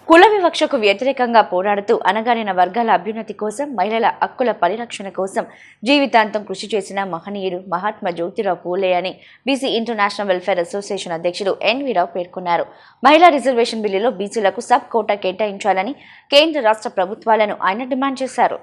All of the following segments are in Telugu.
కుల వివక్షకు వ్యతిరేకంగా పోరాడుతూ అణగారిన వర్గాల అభ్యున్నతి కోసం, మహిళల హక్కుల పరిరక్షణ కోసం జీవితాంతం కృషి చేసిన మహనీయుడు మహాత్మా జ్యోతిరావు పూలే అని బీసీ ఇంటర్నేషనల్ వెల్ఫేర్ అసోసియేషన్ అధ్యక్షుడు ఎన్వి రావు పేర్కొన్నారు. మహిళా రిజర్వేషన్ బిల్లులో బీసీలకు సబ్ కోటా కేటాయించాలని కేంద్ర రాష్ట్ర ప్రభుత్వాలను ఆయన డిమాండ్ చేశారు.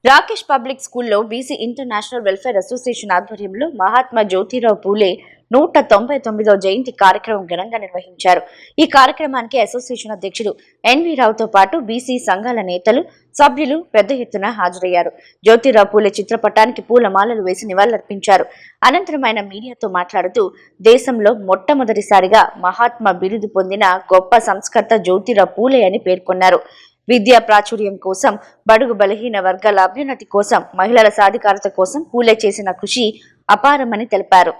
రాకేష్ పబ్లిక్ స్కూల్లో బీసీ ఇంటర్నేషనల్ వెల్ఫేర్ అసోసియేషన్ ఆధ్వర్యంలో మహాత్మా జ్యోతిరావు పూలే 199వ జయంతి కార్యక్రమం ఘనంగా నిర్వహించారు. ఈ కార్యక్రమానికి అసోసియేషన్ అధ్యక్షుడు ఎన్వి రావుతో పాటు బీసీ సంఘాల నేతలు, సభ్యులు పెద్ద ఎత్తున హాజరయ్యారు. జ్యోతిరావు పూలే చిత్రపటానికి పూలమాలలు వేసి నివాళులర్పించారు. అనంతరం ఆయన మీడియాతో మాట్లాడుతూ, దేశంలో మొట్టమొదటిసారిగా మహాత్మా బిరుదు పొందిన గొప్ప సంస్కర్త జ్యోతిరావు పూలే అని పేర్కొన్నారు. విద్యా ప్రాచుర్యం కోసం, బడుగు బలహీన వర్గాల అభ్యున్నతి కోసం, మహిళల సాధికారత కోసం పూలే చేసిన కృషి అపారమని తెలిపారు.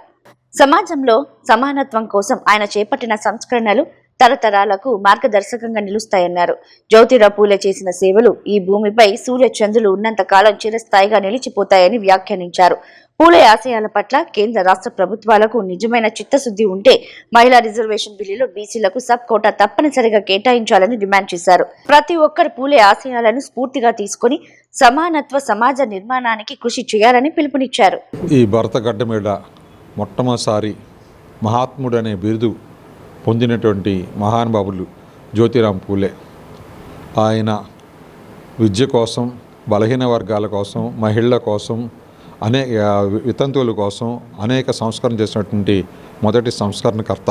సమాజంలో సమానత్వం కోసం ఆయన చేపట్టిన సంస్కరణలు తరతరాలకు మార్గదర్శకంగా నిలుస్తాయన్నారు. జ్యోతిరావు పూలే చేసిన సేవలు ఈ భూమిపై సూర్య చంద్రులు ఉన్నంత కాలం చిరస్థాయిగా నిలిచిపోతాయని వ్యాఖ్యానించారు. పూలే ఆశయాల పట్ల కేంద్ర రాష్ట్ర ప్రభుత్వాలకు నిజమైన చిత్తశుద్ధి ఉంటే మహిళా రిజర్వేషన్ బిల్లులో బీసీలకు సబ్ కోటా తప్పనిసరిగా కేటాయించాలని డిమాండ్ చేశారు. ప్రతి ఒక్కరు పూలే ఆశయాలను స్ఫూర్తిగా తీసుకుని సమానత్వ సమాజ నిర్మాణానికి కృషి చేయాలని పిలుపునిచ్చారు. ఈ భరతగడ్డ మీద మొట్టమొదటిసారి మహాత్ముడు అనే బిరుదు పొందినటువంటి మహానుభావులు జ్యోతిరావు పూలే. ఆయన విద్య కోసం, బలహీన వర్గాల కోసం, మహిళల కోసం, అనేక వితంతువుల కోసం అనేక సంస్కరణ చేసినటువంటి మొదటి సంస్కరణకర్త.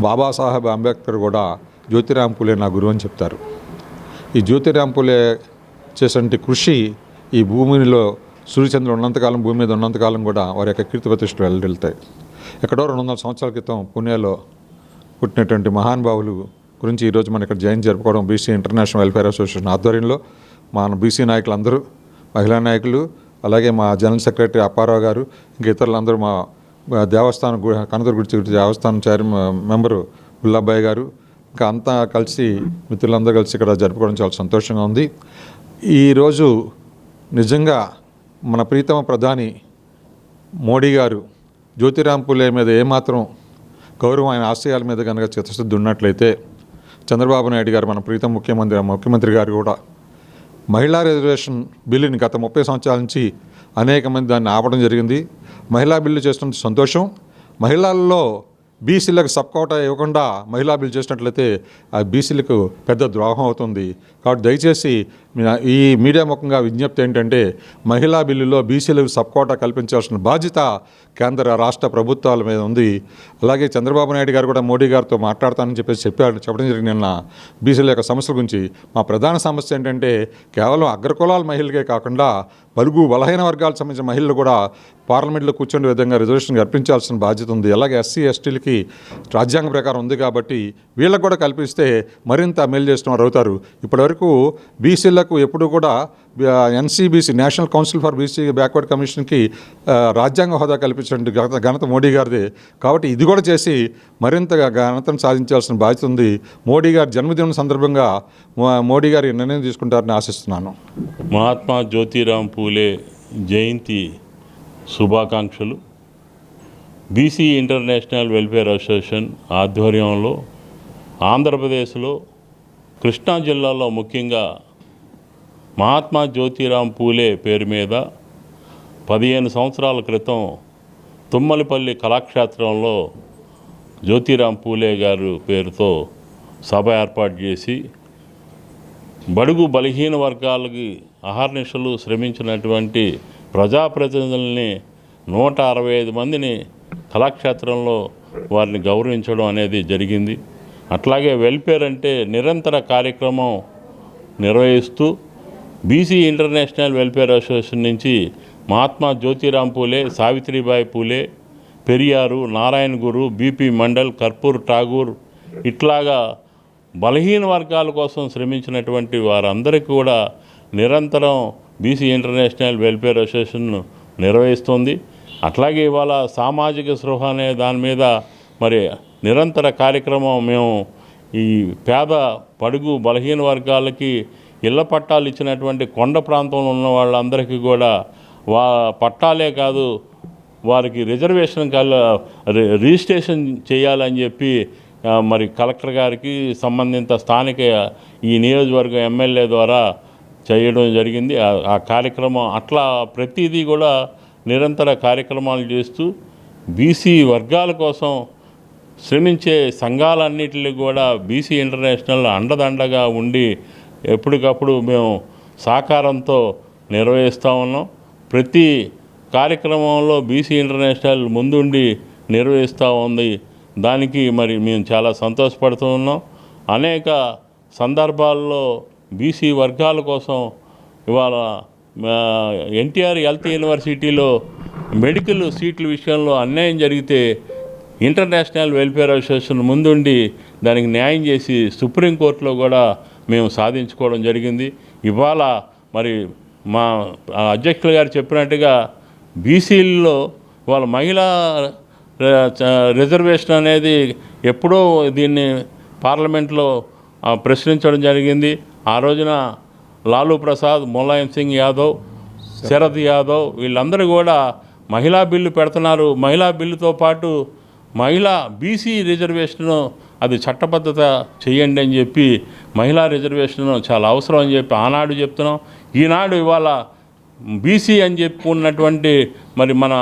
బాబాసాహెబ్ అంబేద్కర్ కూడా జ్యోతిరావు పూలే నా గురువు అని చెప్తారు. ఈ జ్యోతిరావు పూలే చేసినటువంటి కృషి ఈ భూమిలో సూర్యచంద్రులు ఉన్నంతకాలం, భూమి మీద ఉన్నంతకాలం కూడా వారి యొక్క కీర్తి ప్రతిష్టలు వెళ్తాయి. ఎక్కడో 200 సంవత్సరాల క్రితం పుణేలో పుట్టినటువంటి మహానుభావులు గురించి ఈరోజు మనం ఇక్కడ జయంతి జరుపుకోవడం బీసీ ఇంటర్నేషనల్ వెల్ఫేర్ అసోసియేషన్ ఆధ్వర్యంలో మన బీసీ నాయకులందరూ, మహిళా నాయకులు, అలాగే మా జనరల్ సెక్రటరీ అప్పారావు గారు, ఇంక ఇతరులందరూ, మా దేవస్థానం కనదుర్గుడి దేవస్థానం మెంబరు బుల్లాబాయ్ గారు, ఇంకా అంతా కలిసి మిత్రులందరూ కలిసి ఇక్కడ జరుపుకోవడం చాలా సంతోషంగా ఉంది. ఈరోజు నిజంగా మన ప్రీతమ ప్రధాని మోడీ గారు జ్యోతిరావు పూలే మీద ఏమాత్రం గౌరవం, ఆయన ఆశయాల మీద కనుక చిత్తశుద్ధి ఉన్నట్లయితే చంద్రబాబు నాయుడు గారు, మన ప్రీతం ముఖ్యమంత్రి గారు కూడా మహిళా రిజర్వేషన్ బిల్లుని గత 30 సంవత్సరాల నుంచి అనేక మంది దాన్ని ఆపడం జరిగింది. మహిళా బిల్లు చేస్తున్న సంతోషం. మహిళల్లో బీసీలకు సబ్ కోటా ఇవ్వకుండా మహిళా బిల్లు చేసినట్లయితే ఆ బీసీలకు పెద్ద ద్రోహం అవుతుంది. కాబట్టి దయచేసి ఈ మీడియా ముఖంగా విజ్ఞప్తి ఏంటంటే, మహిళా బిల్లులో బీసీలకు సబ్ కోటా కల్పించాల్సిన బాధ్యత కేంద్ర రాష్ట్ర ప్రభుత్వాల మీద ఉంది. అలాగే చంద్రబాబు నాయుడు గారు కూడా మోడీ గారితో మాట్లాడతానని చెప్పడం జరిగింది నిన్న బీసీల యొక్క సమస్యల గురించి. మా ప్రధాన సమస్య ఏంటంటే, కేవలం అగ్రకులాల మహిళలకే కాకుండా బలుగు బలహీన వర్గాలకు సంబంధించిన మహిళలు కూడా పార్లమెంట్లో కూర్చునే విధంగా రిజర్వేషన్ కల్పించాల్సిన బాధ్యత ఉంది. అలాగే ఎస్సీ ఎస్టీలకి రాజ్యాంగ ప్రకారం ఉంది కాబట్టి వీళ్ళకు కూడా కల్పిస్తే మరింత మేలు చేసిన వారు అవుతారు. ఇప్పటివరకు బీసీలకు ఎప్పుడు కూడా NCBC, national council for BC backward కమిషన్కి రాజ్యాంగ హోదా కల్పించిన ఘనత మోడీ గారిదే. కాబట్టి ఇది కూడా చేసి మరింతగా ఘనతను సాధించాల్సిన బాధ్యత ఉంది. మోడీ గారి జన్మదినం సందర్భంగా మోడీ గారి నిర్ణయం తీసుకుంటారని ఆశిస్తున్నాను. మహాత్మా జ్యోతిరావు పూలే జయంతి శుభాకాంక్షలు. బీసీ ఇంటర్నేషనల్ వెల్ఫేర్ అసోసియేషన్ ఆధ్వర్యంలో ఆంధ్రప్రదేశ్లో కృష్ణా జిల్లాలో ముఖ్యంగా మహాత్మా జ్యోతిరావు పూలే పేరు మీద 15 సంవత్సరాల క్రితం తుమ్మలపల్లి కళాక్షేత్రంలో జ్యోతిరావు పూలే గారు పేరుతో సభ ఏర్పాటు చేసి బడుగు బలహీన వర్గాలకి అహర్నిశలు శ్రమించినటువంటి ప్రజాప్రతినిధుల్ని 165 మందిని కళాక్షేత్రంలో వారిని గౌరవించడం అనేది జరిగింది. అట్లాగే వెల్ఫేర్ అంటే నిరంతర కార్యక్రమం నిర్వహిస్తూ బీసీ ఇంటర్నేషనల్ వెల్ఫేర్ అసోసియేషన్ నుంచి మహాత్మా జ్యోతిరావు పూలే, సావిత్రిబాయి పూలే, పెరియారు, నారాయణ గురు, బీపీ మండల్, కర్పూర్ ఠాగూర్ ఇట్లాగా బలహీన వర్గాల కోసం శ్రమించినటువంటి వారందరికీ కూడా నిరంతరం బీసీ ఇంటర్నేషనల్ వెల్ఫేర్ అసోసియేషన్ నిర్వహిస్తుంది. అట్లాగే ఇవాళ సామాజిక స్పృహ అనే దాని మీద మరి నిరంతర కార్యక్రమం మేము ఈ పేద పడుగు బలహీన వర్గాలకి ఇళ్ల పట్టాలు ఇచ్చినటువంటి కొండ ప్రాంతంలో ఉన్న వాళ్ళందరికీ కూడా పట్టాలే కాదు వారికి రిజర్వేషన్ రిజిస్ట్రేషన్ చేయాలని చెప్పి మరి కలెక్టర్ గారికి సంబంధిత స్థానిక ఈ నియోజకవర్గ ఎమ్మెల్యే ద్వారా చేయడం జరిగింది. ఆ కార్యక్రమం అట్లా ప్రతిదీ కూడా నిరంతర కార్యక్రమాలు చేస్తూ బీసీ వర్గాల కోసం శ్రమించే సంఘాలన్నిటికీ కూడా బీసీ ఇంటర్నేషనల్ అండదండగా ఉండి ఎప్పటికప్పుడు మేము సహకారంతో నిర్వహిస్తూ ఉన్నాం. ప్రతి కార్యక్రమంలో బీసీ ఇంటర్నేషనల్ ముందుండి నిర్వహిస్తూ ఉంది. దానికి మరి మేము చాలా సంతోషపడుతూ ఉన్నాం. అనేక సందర్భాల్లో బీసీ వర్గాల కోసం ఇవాళ ఎన్టీఆర్ హెల్త్ యూనివర్సిటీలో మెడికల్ సీట్ల విషయంలో అన్యాయం జరిగితే ఇంటర్నేషనల్ వెల్ఫేర్ అసోసియేషన్ ముందుండి దానికి న్యాయం చేసి సుప్రీంకోర్టులో కూడా మేము సాధించుకోవడం జరిగింది. ఇవాళ మరి మా అధ్యక్షులు గారు చెప్పినట్టుగా బీసీల్లో వాళ్ళ మహిళా రిజర్వేషన్ అనేది ఎప్పుడో దీన్ని పార్లమెంట్లో ప్రశ్నించడం జరిగింది. ఆ రోజున లాలూ ప్రసాద్, ములాయం సింగ్ యాదవ్, శరద్ యాదవ్ వీళ్ళందరూ కూడా మహిళా బిల్లు పెడుతున్నారు. మహిళా బిల్లుతో పాటు మహిళా బీసీ రిజర్వేషను అది చట్టబద్ధత చేయండి అని చెప్పి మహిళా రిజర్వేషన్ చాలా అవసరం అని చెప్పి ఆనాడు చెప్తున్నాం. ఈనాడు ఇవాళ బీసీ అని చెప్పుకున్నటువంటి మరి మన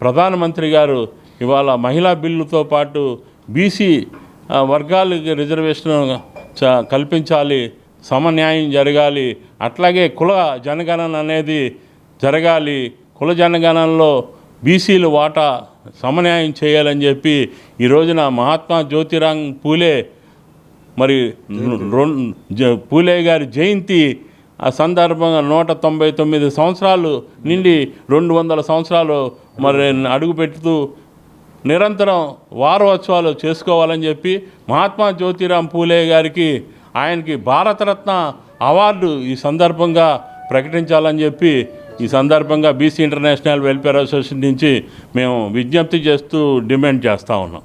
ప్రధానమంత్రి గారు ఇవాళ మహిళా బిల్లుతో పాటు బీసీ వర్గాలకి రిజర్వేషన్ కల్పించాలి, సమన్యాయం జరగాలి, అట్లాగే కుల జనగణన అనేది జరగాలి, కుల జనగణనలో బీసీలు వాటా సమన్యాయం చేయాలని చెప్పి ఈ రోజున మహాత్మా జ్యోతిరావు పూలే మరి పూలే గారి జయంతి ఆ సందర్భంగా 199 సంవత్సరాలు నిండి 200 సంవత్సరాలు మరి అడుగుపెడుతూ నిరంతరం వారోత్సవాలు చేసుకోవాలని చెప్పి మహాత్మా జ్యోతిరావు పూలే గారికి ఆయనకి భారతరత్న అవార్డు ఈ సందర్భంగా ప్రకటించాలని చెప్పి ఈ సందర్భంగా బీసీ ఇంటర్నేషనల్ వెల్ఫేర్ అసోసియేషన్ నుంచి మేము విజ్ఞప్తి చేస్తూ డిమాండ్ చేస్తూ ఉన్నాం.